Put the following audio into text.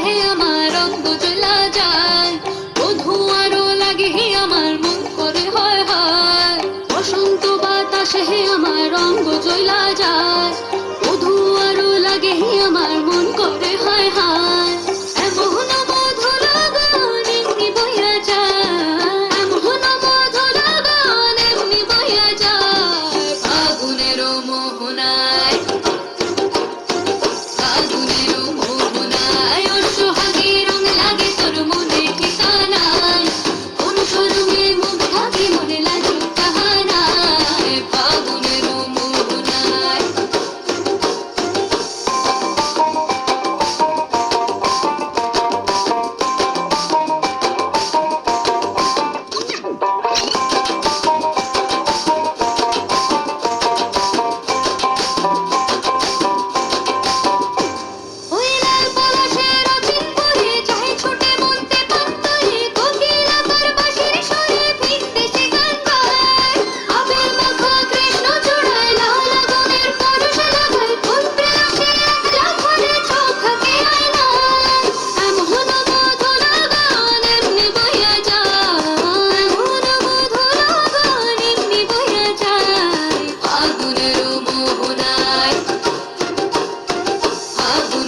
হে আমার রঙ্গ জ্বলা যায়, বধূ আরো লাগে হে আমার মন করে হয় হয়। বসন্ত বাতাসে হে আমার রঙ্গ জ্বলা যায়, বধূ আরো লাগে হে আমার মন করে হয় হয়। এমন মধু লগন এমনি বইয়া যায়, এমন মধু লগন এমনি বইয়া যায়। ফাগুনের মোহনায়, ফাগুনের মোহনায় ওর সোহাগে রং লাগে তোর মনে ঠিকানায়। কোন সরঙে মুখ ঢাকি মনে লাজুক কাহানায়। ফাগুনের মোহনায়। ওই লাল পলাশের অচিন পরে চাহে ছুটে মনতে পান্তরে, কোকিল আবার বাঁশির সুরে ফিরতে সে গান গায়। আবির মাখা কৃষ্ণ চূড়ায় লাল আগুনের পরশ লাগায়, ফুল প্রেয়সী একলা ঘরে চোখ থাকে আয়নায়। এমন মধু লগন এমনি বইয়া যায়, এমন মধু লগন এমনি বইয়া যায়। ফাগুনের মোহনায়, ফাগুনের